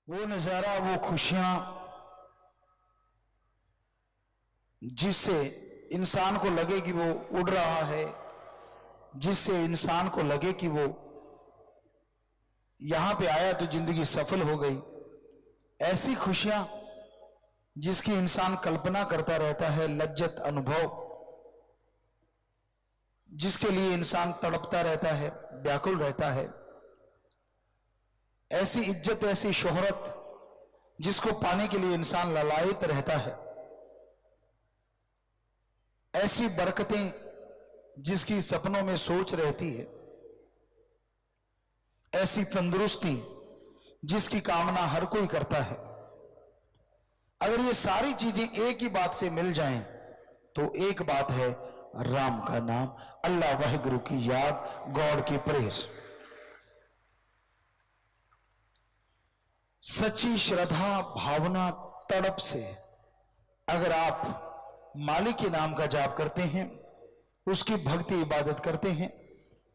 वो नजारा, वो खुशियां जिससे इंसान को लगे कि वो उड़ रहा है, जिससे इंसान को लगे कि वो यहां पे आया तो जिंदगी सफल हो गई, ऐसी खुशियां जिसकी इंसान कल्पना करता रहता है, लज्जत अनुभव जिसके लिए इंसान तड़पता रहता है, व्याकुल रहता है, ऐसी इज्जत, ऐसी शोहरत जिसको पाने के लिए इंसान ललायत रहता है, ऐसी बरकतें जिसकी सपनों में सोच रहती है, ऐसी तंदुरुस्ती जिसकी कामना हर कोई करता है। अगर ये सारी चीजें एक ही बात से मिल जाएं तो एक बात है, राम का नाम, अल्लाह वाहिगुरु की याद, गॉड की प्रेज। सच्ची श्रद्धा भावना तड़प से अगर आप मालिक के नाम का जाप करते हैं, उसकी भक्ति इबादत करते हैं,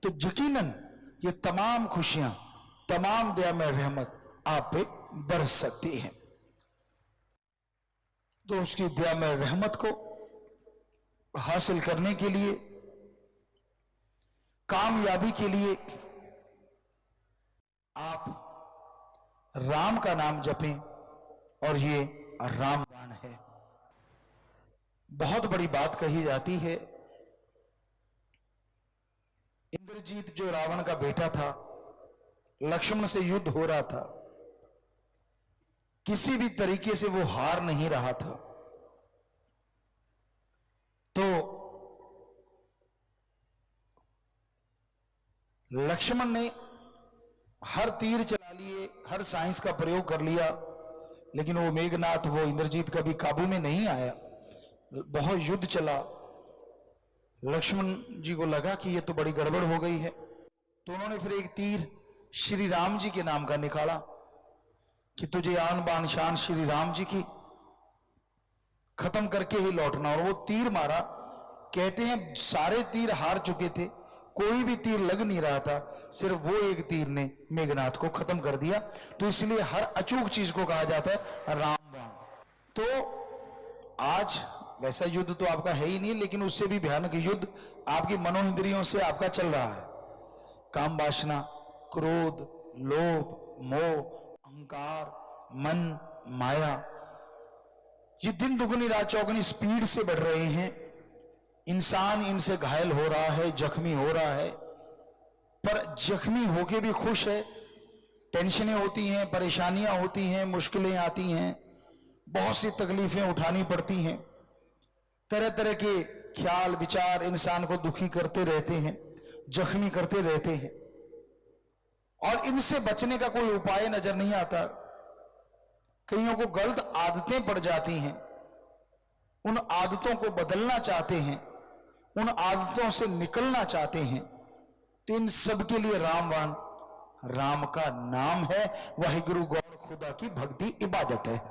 तो यकीनन ये तमाम खुशियां, तमाम दया में रहमत आप पे बरस सकती है। तो उसकी दया में रहमत को हासिल करने के लिए, कामयाबी के लिए आप राम का नाम जपें, और ये रामबाण है। बहुत बड़ी बात कही जाती है, इंद्रजीत जो रावण का बेटा था, लक्ष्मण से युद्ध हो रहा था, किसी भी तरीके से वो हार नहीं रहा था, तो लक्ष्मण ने हर तीर चला लिए, हर साइंस का प्रयोग कर लिया, लेकिन वो मेघनाथ, वो इंद्रजीत कभी काबू में नहीं आया। बहुत युद्ध चला, लक्ष्मण जी को लगा कि ये तो बड़ी गड़बड़ हो गई है, तो उन्होंने फिर एक तीर श्री राम जी के नाम का निकाला कि तुझे आन बान शान श्री राम जी की, खत्म करके ही लौटना। और वो तीर मारा, कहते हैं सारे तीर हार चुके थे, कोई भी तीर लग नहीं रहा था, सिर्फ वो एक तीर ने मेघनाथ को खत्म कर दिया। तो इसलिए हर अचूक चीज को कहा जाता है रामबाण। तो आज वैसा युद्ध तो आपका है ही नहीं, लेकिन उससे भी भयानक युद्ध आपकी मनोइंद्रियों से आपका चल रहा है। काम वासना, क्रोध, लोभ, मोह, अहंकार, मन, माया, ये दिन दुगनी रात चौगनी स्पीड से बढ़ रहे हैं। इंसान इनसे घायल हो रहा है, जख्मी हो रहा है, पर जख्मी होके भी खुश है। टेंशनें होती हैं, परेशानियां होती हैं, मुश्किलें आती हैं, बहुत सी तकलीफें उठानी पड़ती हैं, तरह तरह के ख्याल विचार इंसान को दुखी करते रहते हैं, जख्मी करते रहते हैं, और इनसे बचने का कोई उपाय नजर नहीं आता। कईयों को गलत आदतें पड़ जाती हैं, उन आदतों को बदलना चाहते हैं, उन आदतों से निकलना चाहते हैं, तो इन सब के लिए रामबाण, राम का नाम है, वाहिगुरु गौर खुदा की भक्ति इबादत है।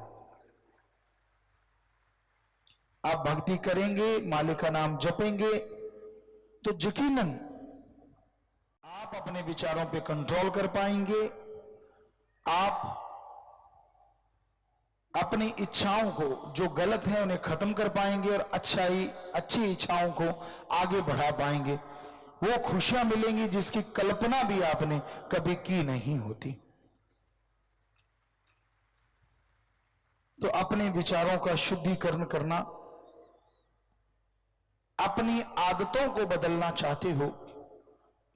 आप भक्ति करेंगे, मालिक का नाम जपेंगे, तो यकीनन आप अपने विचारों पे कंट्रोल कर पाएंगे। आप अपनी इच्छाओं को जो गलत है उन्हें खत्म कर पाएंगे, और अच्छी इच्छाओं को आगे बढ़ा पाएंगे। वो खुशियां मिलेंगी जिसकी कल्पना भी आपने कभी की नहीं होती। तो अपने विचारों का शुद्धिकरण करना, अपनी आदतों को बदलना चाहते हो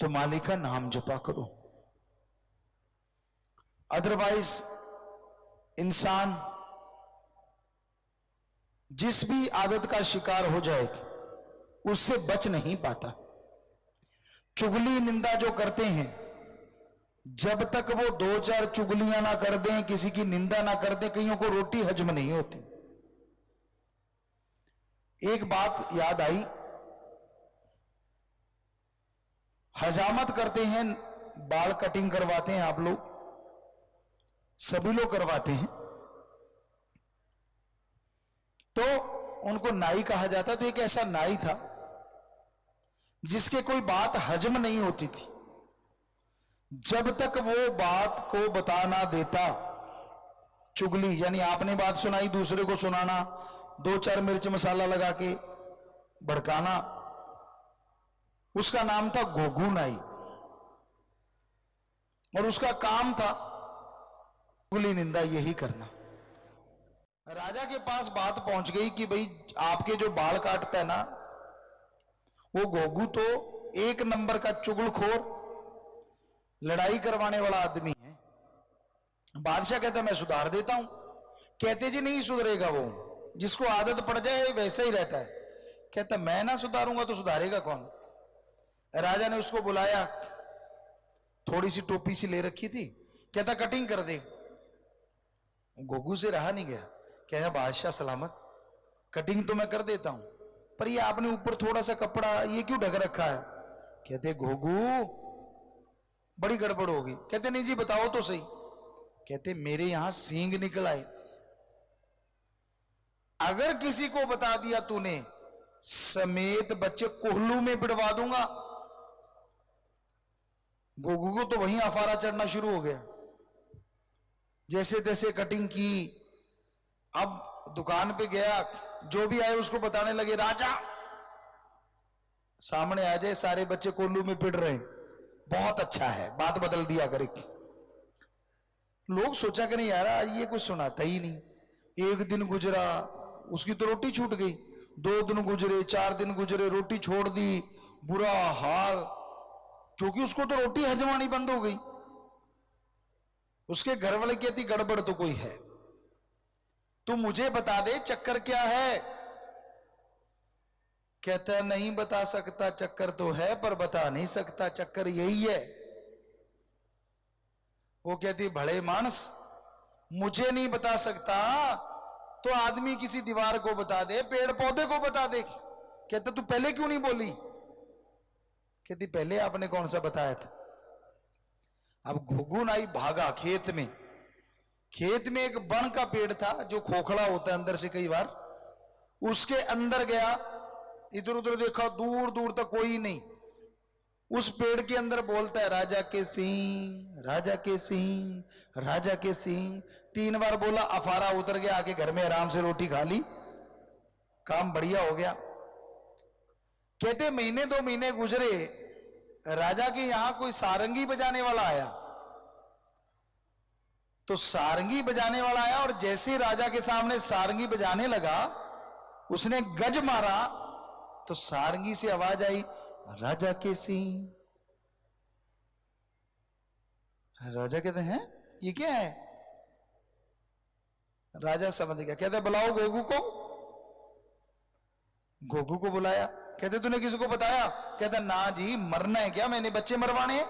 तो मालिक का नाम जपा करो। अदरवाइज इंसान जिस भी आदत का शिकार हो जाए उससे बच नहीं पाता। चुगली निंदा जो करते हैं, जब तक वो दो चार चुगलियां ना कर दें, किसी की निंदा ना कर दें, कईयों को रोटी हजम नहीं होती। एक बात याद आई, हजामत करते हैं, बाल कटिंग करवाते हैं, आप लोग सभी लोग करवाते हैं, तो उनको नाई कहा जाता। तो एक ऐसा नाई था जिसके कोई बात हजम नहीं होती थी। जब तक वो बात को बता ना देता, चुगली यानी आपने बात सुनाई दूसरे को सुनाना, दो चार मिर्च मसाला लगा के भड़काना, उसका नाम था घोघू नाई। और उसका काम था चुगली निंदा यही करना। राजा के पास बात पहुंच गई कि भाई आपके जो बाल काटता है ना, वो घोघू तो एक नंबर का चुगलखोर, लड़ाई करवाने वाला आदमी है। बादशाह कहता मैं सुधार देता हूं। कहते जी नहीं सुधरेगा, वो जिसको आदत पड़ जाए वैसा ही रहता है। कहता मैं ना सुधारूंगा तो सुधारेगा कौन। राजा ने उसको बुलाया, थोड़ी सी टोपी सी ले रखी थी, कहता कटिंग कर दे। घोघू से रहा नहीं गया, कहता बादशाह सलामत, कटिंग तो मैं कर देता हूं, पर ये आपने ऊपर थोड़ा सा कपड़ा ये क्यों ढक रखा है। कहते घोघू बड़ी गड़बड़ होगी। कहते नहीं जी बताओ तो सही। कहते मेरे यहां सींग निकल आए, अगर किसी को बता दिया तूने समेत बच्चे कोहलू में पिड़वा दूंगा। घोघू को तो वहीं अफारा चढ़ना शुरू हो गया। जैसे तैसे कटिंग की। अब दुकान पे गया, जो भी आए उसको बताने लगे राजा सामने आ जाए, सारे बच्चे कोल्लू में पिट रहे हैं, बहुत अच्छा है, बात बदल दिया करे। लोग सोचा कि नहीं यार ये कुछ सुनाता ही नहीं। एक दिन गुजरा, उसकी तो रोटी छूट गई। 2 दिन गुजरे, 4 दिन गुजरे, रोटी छोड़ दी, बुरा हाल, क्योंकि उसको तो रोटी हजमानी बंद हो गई। उसके घर वाले कहती गड़बड़ तो कोई है, तू मुझे बता दे चक्कर क्या है। कहता नहीं बता सकता, चक्कर तो है पर बता नहीं सकता, चक्कर यही है। वो कहती भले मानस, मुझे नहीं बता सकता तो आदमी किसी दीवार को बता दे, पेड़ पौधे को बता दे। कहता तू पहले क्यों नहीं बोली। कहती पहले आपने कौन सा बताया था। अब घुघू नाई भागा खेत में। खेत में एक बन का पेड़ था जो खोखला होता है अंदर से कई बार, उसके अंदर गया, इधर उधर देखा, दूर दूर तक कोई नहीं। उस पेड़ के अंदर बोलता है राजा के सिंह, राजा के सिंह, राजा के सिंह। 3 बार बोला, अफारा उतर गया, आके घर में आराम से रोटी खा ली, काम बढ़िया हो गया। कहते महीने 2 महीने गुजरे, राजा के यहां कोई सारंगी बजाने वाला आया। तो सारंगी बजाने वाला आया और जैसे राजा के सामने सारंगी बजाने लगा, उसने गज मारा तो सारंगी से आवाज आई राजा के सिंह। राजा कहते हैं ये क्या है। राजा समझ गया, कहते बुलाओ घोघू को। घोघू को बुलाया, कहते तूने किसी को बताया। कहता ना जी, मरना है क्या, मैंने बच्चे मरवाने हैं।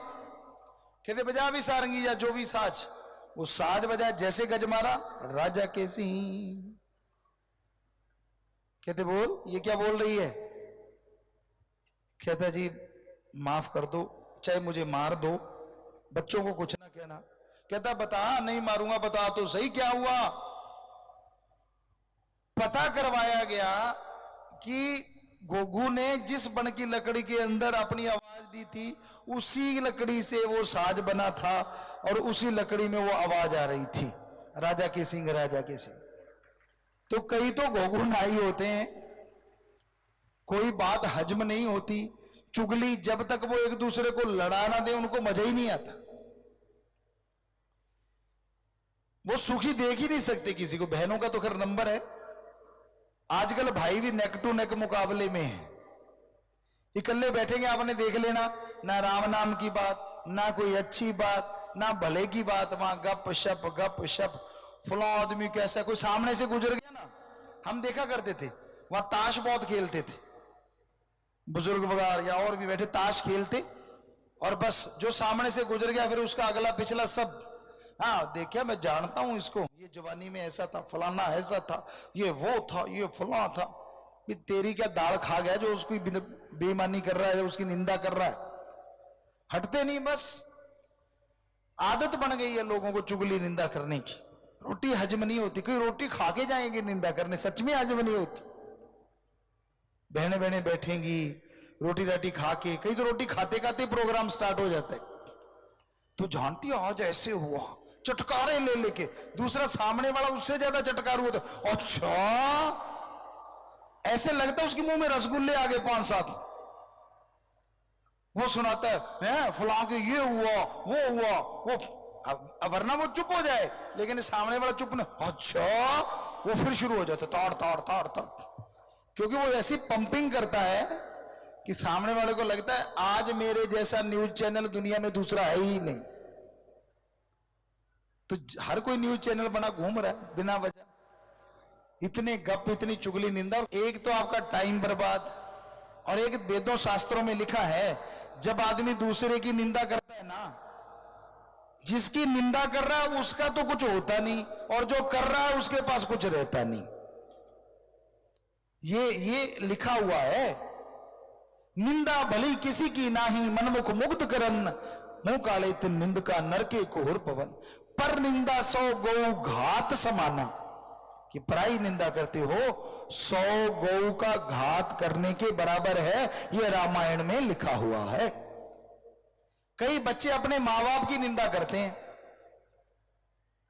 कहते बजा भी सारंगी या जो भी साज। वो साज बजा, जैसे गज मारा राजा के सिंह। कहते बोल ये क्या बोल रही है। कहता जी माफ कर दो, चाहे मुझे मार दो, बच्चों को कुछ ना कहना। कहता बता, नहीं मारूंगा, बता तो सही क्या हुआ। पता करवाया गया कि घोघू ने जिस बन की लकड़ी के अंदर अपनी आवाज दी थी, उसी लकड़ी से वो साज बना था और उसी लकड़ी में वो आवाज आ रही थी, राजा के सिंह, राजा के सिंह। तो कई तो घोघू नाई होते हैं, कोई बात हजम नहीं होती। चुगली जब तक वो एक दूसरे को लड़ा ना दे उनको मजा ही नहीं आता। वो सुखी देख ही नहीं सकते किसी को। बहनों का तो खैर नंबर है, आजकल भाई भी नेक टू नेक मुकाबले में है। इकल्ले बैठेंगे, आपने देख लेना, ना राम नाम की बात, ना कोई अच्छी बात, ना भले की बात, वहां गप शप। फला आदमी कैसा, कोई सामने से गुजर गया ना, हम देखा करते थे, वहां ताश बहुत खेलते थे, बुजुर्ग वगैरह या और भी बैठे ताश खेलते, और बस जो सामने से गुजर गया फिर उसका अगला पिछला सब, हाँ देखिए मैं जानता हूं इसको, ये जवानी में ऐसा था, फलाना ऐसा था, ये वो था, ये फला था। भी तेरी क्या दाल खा गया जो उसकी बेईमानी कर रहा है, उसकी निंदा कर रहा है। हटते नहीं, बस आदत बन गई है लोगों को चुगली निंदा करने की। रोटी हजम नहीं होती, कोई रोटी खा के जाएंगे निंदा करने, सच में हजम नहीं होती। बहने बहने बैठेंगी रोटी राटी खा के, कई तो रोटी खाते खाते प्रोग्राम स्टार्ट हो जाता है। तो जानती आज ऐसे हुआ, चटकारे ले लेके, दूसरा सामने वाला उससे ज्यादा चटकार हुआ था। अच्छा, ऐसे लगता है उसके मुंह में रसगुल्ले आ गए 5-7। वो सुनाता है फलां के ये हुआ वो हुआ वो, वरना वो चुप हो जाए, लेकिन सामने वाला चुप ना, अच्छा, वो फिर शुरू हो जाता ताड़ ताड़ ताड़ ताड़, क्योंकि वो ऐसी पंपिंग करता है कि सामने वाले को लगता है आज मेरे जैसा न्यूज चैनल दुनिया में दूसरा है ही नहीं। तो हर कोई न्यूज चैनल बना घूम रहा है बिना वजह, इतने गप, इतनी चुगली निंदा। एक तो आपका टाइम बर्बाद, और एक वेदों शास्त्रों में लिखा है जब आदमी दूसरे की निंदा करता है ना, जिसकी निंदा कर रहा है उसका तो कुछ होता नहीं, और जो कर रहा है उसके पास कुछ रहता नहीं। ये लिखा हुआ है, निंदा भली किसी की नाही, मनमुख मुग्ध करन, मुंह काले तिन निंद का नरके कोहर पवन, पर निंदा 100 गौ घात समाना, कि पराई निंदा करते हो 100 गौ का घात करने के बराबर है, यह रामायण में लिखा हुआ है। कई बच्चे अपने मां बाप की निंदा करते हैं,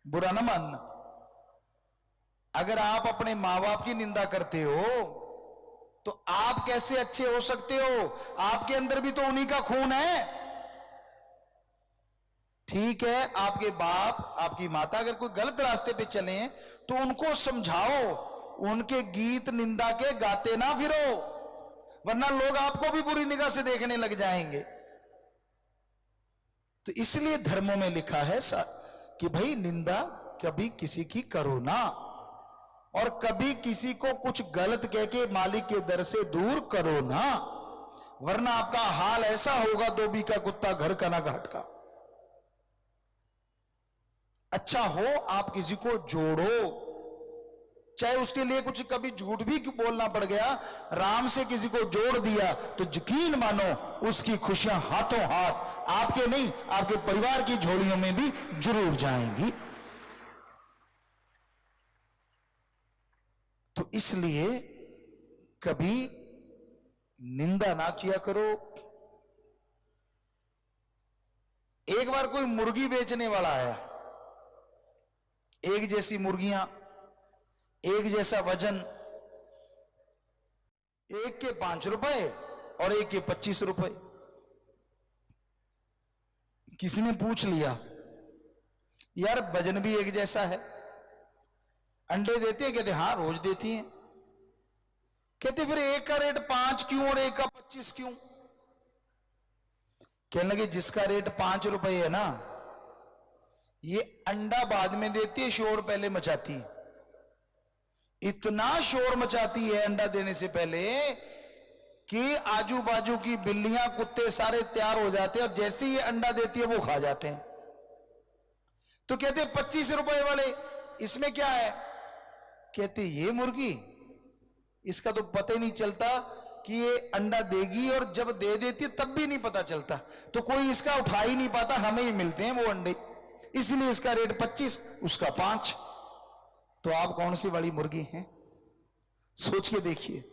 बुरा ना मानना। अगर आप अपने मां बाप की निंदा करते हो तो आप कैसे अच्छे हो सकते हो? आपके अंदर भी तो उन्हीं का खून है। ठीक है, आपके बाप आपकी माता अगर कोई गलत रास्ते पे चले तो उनको समझाओ, उनके गीत निंदा के गाते ना फिरो, वरना लोग आपको भी बुरी निगाह से देखने लग जाएंगे। तो इसलिए धर्मों में लिखा है कि भाई निंदा कभी किसी की करो ना, और कभी किसी को कुछ गलत कह के मालिक के दर से दूर करो ना, वरना आपका हाल ऐसा होगा धोबी का कुत्ता घर का ना घाट का। अच्छा हो आप किसी को जोड़ो, चाहे उसके लिए कुछ कभी झूठ भी बोलना पड़ गया, राम से किसी को जोड़ दिया तो यकीन मानो उसकी खुशियां हाथों हाथ आपके नहीं आपके परिवार की झोलियों में भी जरूर जाएंगी। तो इसलिए कभी निंदा ना किया करो। एक बार कोई मुर्गी बेचने वाला आया, एक जैसी मुर्गियां, एक जैसा वजन, एक के 5 रुपए और एक के 25 रुपए। किसी ने पूछ लिया, यार वजन भी एक जैसा है, अंडे देते हैं? कहते हाँ रोज देती हैं। कहते फिर एक का रेट 5 क्यों और एक का 25 क्यों? कहने लगे जिसका रेट 5 रुपए है ना, ये अंडा बाद में देती है, शोर पहले मचाती है। इतना शोर मचाती है अंडा देने से पहले कि आजू बाजू की बिल्लियां कुत्ते सारे तैयार हो जाते हैं, और जैसे ही अंडा देती है वो खा जाते हैं। तो कहते 25 रुपए वाले इसमें क्या है? कहते ये मुर्गी, इसका तो पता ही नहीं चलता कि ये अंडा देगी, और जब दे देती है तब भी नहीं पता चलता, तो कोई इसका उठा ही नहीं पाता, हमें ही मिलते हैं वो अंडे, इसलिए इसका रेट 25 उसका 5। तो आप कौन सी वाली मुर्गी हैं? सोच के देखिए।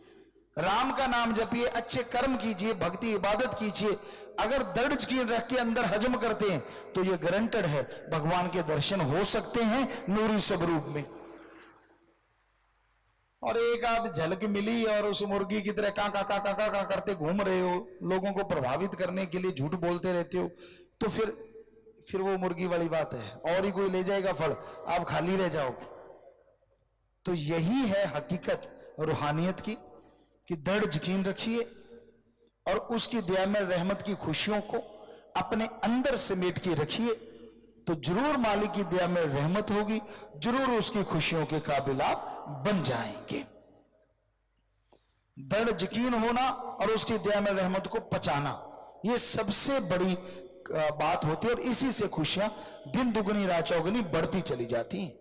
राम का नाम जपिए, अच्छे कर्म कीजिए, भक्ति इबादत कीजिए, अगर दृढ़ यकीन रख के अंदर हजम करते हैं तो ये गारंटेड है भगवान के दर्शन हो सकते हैं नूरी स्वरूप में। और एक आध झलक मिली और उस मुर्गी की तरह का का करते घूम रहे हो, लोगों को प्रभावित करने के लिए झूठ बोलते रहते हो, तो फिर वो मुर्गी वाली बात है, और ही कोई ले जाएगा फल, आप खाली रह जाओगे। तो यही है हकीकत रूहानियत की, कि दृढ़ यकीन रखिए और उसकी दया में रहमत की खुशियों को अपने अंदर समेट के रखिए, तो जरूर मालिक की दया में रहमत होगी, जरूर उसकी खुशियों के काबिल आप बन जाएंगे। दृढ़ यकीन होना और उसकी दया में रहमत को पचाना, यह सबसे बड़ी बात होती है, और इसी से खुशियां दिन दुगनी रात चौगुनी बढ़ती चली जाती हैं।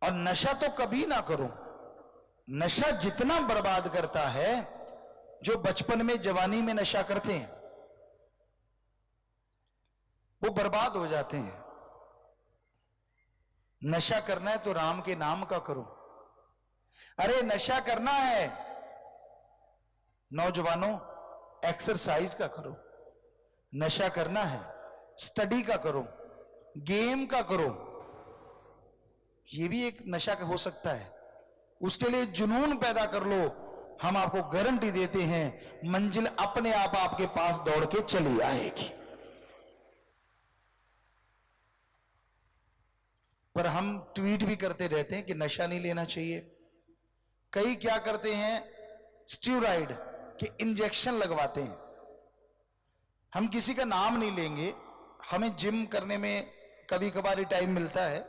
और नशा तो कभी ना करो, नशा जितना बर्बाद करता है, जो बचपन में जवानी में नशा करते हैं वो बर्बाद हो जाते हैं। नशा करना है तो राम के नाम का करो। अरे नशा करना है नौजवानों, एक्सरसाइज का करो। नशा करना है स्टडी का करो, गेम का करो, ये भी एक नशा हो सकता है। उसके लिए जुनून पैदा कर लो, हम आपको गारंटी देते हैं मंजिल अपने आप आपके पास दौड़ के चली आएगी। पर हम ट्वीट भी करते रहते हैं कि नशा नहीं लेना चाहिए। कई क्या करते हैं, स्टीरॉइड के इंजेक्शन लगवाते हैं। हम किसी का नाम नहीं लेंगे, हमें जिम करने में कभी कभार टाइम मिलता है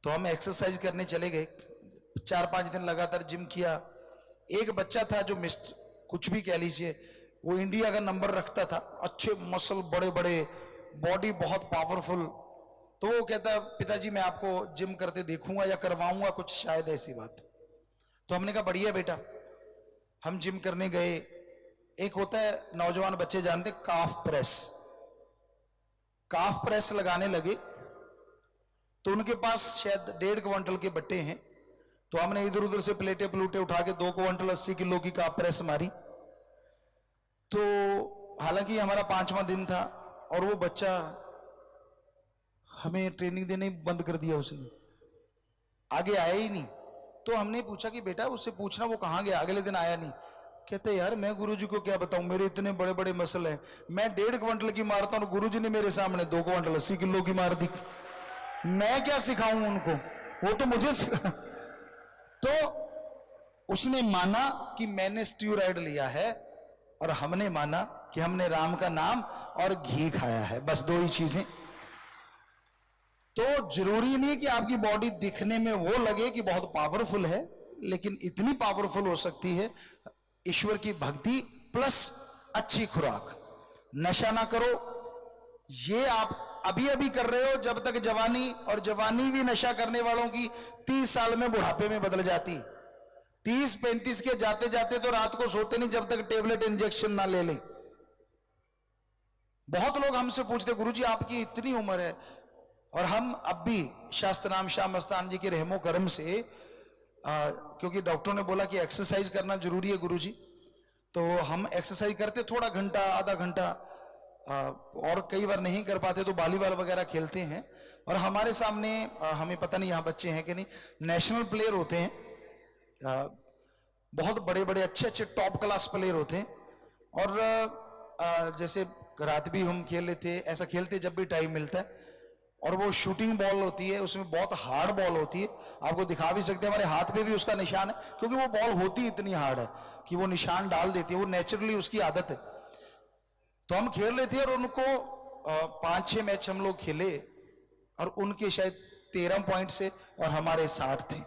तो हम एक्सरसाइज करने चले गए, 4-5 दिन लगातार जिम किया। एक बच्चा था जो कुछ भी कह लीजिए, वो इंडिया का नंबर रखता था, अच्छे मसल, बड़े बड़े, बॉडी बहुत पावरफुल। तो वो कहता है पिताजी मैं आपको जिम करते देखूंगा या करवाऊंगा कुछ, शायद ऐसी बात। तो हमने कहा बढ़िया बेटा। हम जिम करने गए। एक होता है नौजवान बच्चे जानते, काफ प्रेस। काफ प्रेस लगाने लगे तो उनके पास शायद 1.5 क्विंटल के बट्टे हैं। तो हमने इधर उधर से प्लेटे प्लूटे उठा के 2 क्विंटल 80 किलो की काफ प्रेस मारी। तो हालांकि हमारा 5वां दिन था और वो बच्चा हमें ट्रेनिंग देने बंद कर दिया, उसने आगे आया ही नहीं। तो हमने पूछा कि बेटा उससे पूछना वो कहां गया, अगले दिन आया नहीं। कहते यार मैं गुरुजी को क्या बताऊं, मेरे इतने बड़े बड़े मसल हैं, मैं 1.5 क्विंटल की मारता हूं, गुरुजी ने मेरे सामने 2 क्विंटल 80 किलो की मार दी। मैं क्या सिखाऊं उनको, वो तो मुझे तो उसने माना कि मैंने स्टीरॉइड लिया है और हमने माना कि हमने राम का नाम और घी खाया है, बस 2 ही चीजें। तो जरूरी नहीं कि आपकी बॉडी दिखने में वो लगे कि बहुत पावरफुल है, लेकिन इतनी पावरफुल हो सकती है ईश्वर की भक्ति प्लस अच्छी खुराक। नशा ना करो, ये आप अभी अभी कर रहे हो जब तक जवानी, और जवानी भी नशा करने वालों की 30 साल में बुढ़ापे में बदल जाती। 30-35 के जाते जाते तो रात को सोते नहीं जब तक टेबलेट इंजेक्शन ना ले लें। बहुत लोग हमसे पूछते गुरुजी आपकी इतनी उम्र है, और हम अब भी शास्त्र नाम शाह मस्तान जी के रहमो करम से क्योंकि डॉक्टरों ने बोला कि एक्सरसाइज करना जरूरी है गुरुजी, तो हम एक्सरसाइज करते, थोड़ा घंटा आधा घंटा, और कई बार नहीं कर पाते तो वॉलीबॉल वगैरह खेलते हैं। और हमारे सामने हमें पता नहीं यहाँ बच्चे हैं कि नहीं, नेशनल प्लेयर होते हैं, बहुत बड़े बड़े अच्छे अच्छे टॉप क्लास प्लेयर होते हैं। और जैसे रात भी हम खेल लेते, ऐसा खेलते जब भी टाइम मिलता है। और वो शूटिंग बॉल होती है, उसमें बहुत हार्ड बॉल होती है, आपको दिखा भी सकते हैं, हमारे हाथ पे भी उसका निशान है, क्योंकि वो बॉल होती इतनी हार्ड है कि वो निशान डाल देती है, वो नेचुरली उसकी आदत है। तो हम खेल रहे थे और उनको 5-6 मैच हम लोग खेले और उनके शायद 13 पॉइंट से और हमारे 60 थे।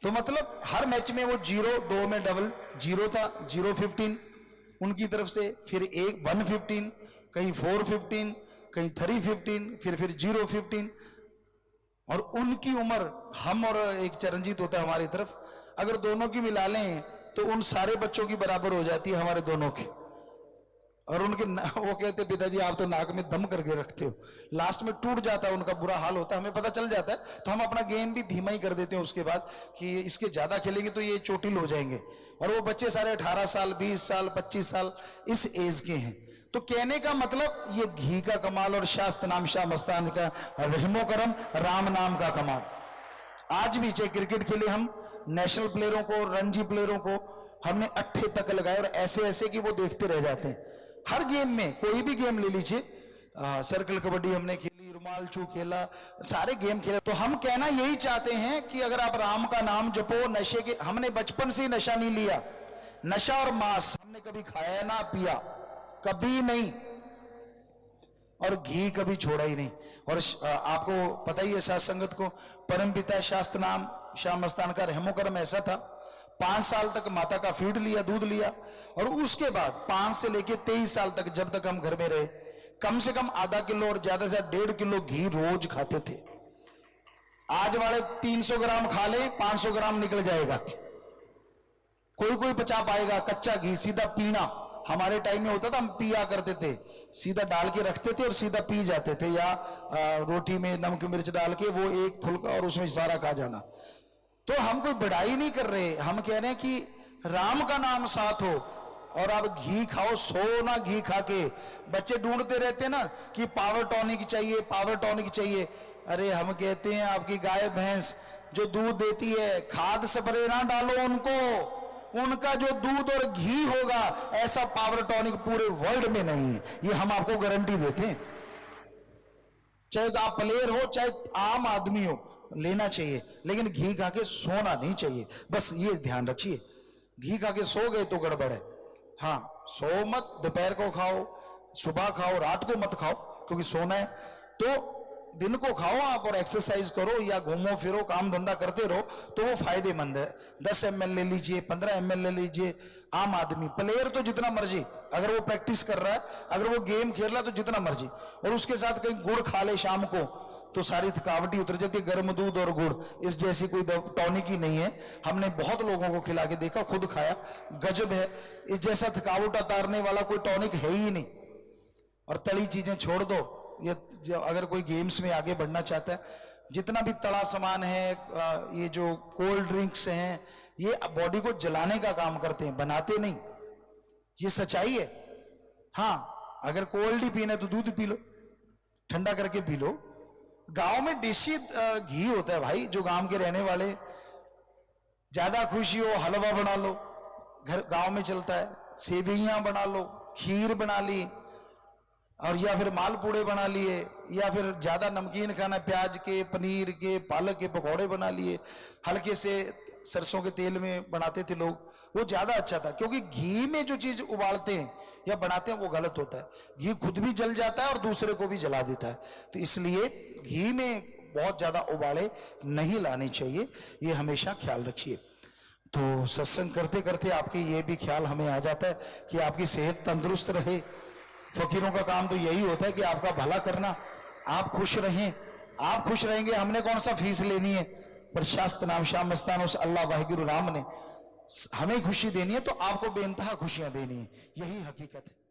तो मतलब हर मैच में वो 0-2 में डबल 0 था, 0-15 उनकी तरफ से, फिर 1-15, कहीं 4-15, कहीं 3-15, फिर 0-15। और उनकी उम्र, हम और एक चरणजीत होता है हमारी तरफ, अगर दोनों की मिला लें तो उन सारे बच्चों की बराबर हो जाती है हमारे दोनों की। और उनके वो कहते पिताजी आप तो नाक में दम करके रखते हो, लास्ट में टूट जाता है, उनका बुरा हाल होता है, हमें पता चल जाता है। तो हम अपना गेम भी धीमा ही कर देते हैं उसके बाद कि इसके ज्यादा खेलेंगे तो ये चोटिल हो जाएंगे। और वो बच्चे सारे 18 साल 20 साल 25 साल इस एज के हैं। तो कहने का मतलब ये घी का कमाल और शास्त्र नाम शाह मस्तान का रहमो करम, राम नाम का कमाल। आज भी चाहे क्रिकेट खेले, हम नेशनल प्लेयरों को, रणजी प्लेयरों को हमने 8 तक लगाए, और ऐसे ऐसे कि वो देखते रह जाते हैं। हर गेम में, कोई भी गेम ले लीजिए, सर्कल कबड्डी हमने खेली, रुमाल चू खेला, सारे गेम खेले। तो हम कहना यही चाहते हैं कि अगर आप राम का नाम जपो, नशे के, हमने बचपन से नशा नहीं लिया, नशा और मांस हमने कभी खाया ना पिया, कभी नहीं, और घी कभी छोड़ा ही नहीं। और आपको पता ही है साथ संगत को, परमपिता शास्त्र नाम शाह मस्तान का रहमो करम ऐसा था, 5 साल तक माता का फीड लिया, दूध लिया, और उसके बाद 5 से लेके 23 साल तक जब तक हम घर में रहे, कम से कम आधा किलो और ज्यादा से 1.5 किलो घी रोज खाते थे। आज वाले 300 ग्राम खा ले, 500 ग्राम निकल जाएगा, कोई पचा पाएगा। कच्चा घी सीधा पीना, हमारे टाइम में होता था, हम पिया करते थे, सीधा डाल के रखते थे और सीधा पी जाते थे, या रोटी में नमक मिर्च डाल के वो एक फुल्का और उसमें सारा खा जाना। तो हम कोई बढ़ाई नहीं कर रहे, हम कह रहे हैं कि राम का नाम साथ हो, और आप घी खाओ, सो ना घी खा के। बच्चे ढूंढते रहते ना कि पावर टॉनिक चाहिए, पावर टॉनिक चाहिए। अरे हम कहते हैं आपकी गाय भैंस जो दूध देती है, खाद स्प्रे ना डालो उनको, उनका जो दूध और घी होगा ऐसा पावर टॉनिक पूरे वर्ल्ड में नहीं है, ये हम आपको गारंटी देते हैं। चाहे आप प्लेयर हो चाहे आम आदमी हो, लेना चाहिए, लेकिन घी खा के सोना नहीं चाहिए। बस ये ध्यान रखिए, घी खा के सो गए तो गड़बड़ है। हाँ, सो मत, दोपहर को खाओ, सुबह खाओ, रात को मत खाओ, क्योंकि सोना है। तो दिन को खाओ आप और एक्सरसाइज करो या घूमो फिरो, काम धंधा करते रहो, तो वो फायदेमंद है। 10 ml ले लीजिए, 15 ml ले लीजिए। आम आदमी, प्लेयर तो जितना मर्जी, अगर वो प्रैक्टिस कर रहा है, अगर वो गेम खेल रहा है तो जितना मर्जी, और उसके साथ कहीं गुड़ खा ले शाम को तो सारी थकावट ही उतर जाती है। गर्म दूध और गुड़, इस जैसी कोई टॉनिक ही नहीं है। हमने बहुत लोगों को खिला के देखा, खुद खाया, गजब है। इस जैसा थकावट उतारने वाला कोई टॉनिक है ही नहीं। और तली चीजें छोड़ दो, ये अगर कोई गेम्स में आगे बढ़ना चाहता है, जितना भी तला सामान है, ये जो कोल्ड ड्रिंक्स हैं, ये बॉडी को जलाने का काम करते हैं, बनाते नहीं, ये सच्चाई है। हाँ, अगर कोल्ड ही पीना है तो दूध पी लो, ठंडा करके पी लो। गांव में देसी घी होता है भाई, जो गांव के रहने वाले, ज्यादा खुशी हो हलवा बना लो, घर गांव में चलता है, सेवइयां बना लो, खीर बना ली, और या फिर मालपूड़े बना लिए, या फिर ज्यादा नमकीन खाना, प्याज के, पनीर के, पालक के पकौड़े बना लिए, हल्के से सरसों के तेल में बनाते थे लोग, वो ज्यादा अच्छा था। क्योंकि घी में जो चीज उबालते हैं या बनाते हैं वो गलत होता है। घी खुद भी जल जाता है और दूसरे को भी जला देता है, तो इसलिए घी में बहुत ज्यादा उबाले नहीं लाने चाहिए, ये हमेशा ख्याल रखिए। तो सत्संग करते करते आपके ये भी ख्याल हमें आ जाता है कि आपकी सेहत तंदुरुस्त रहे। फकीरों का काम तो यही होता है कि आपका भला करना, आप खुश रहें। आप खुश रहेंगे, हमने कौन सा फीस लेनी है, पर शास्त्र नाम श्याम मस्तान उस अल्लाह वाहिगुरु राम ने हमें खुशी देनी है, तो आपको बेइंतहा खुशियां देनी है, यही हकीकत है।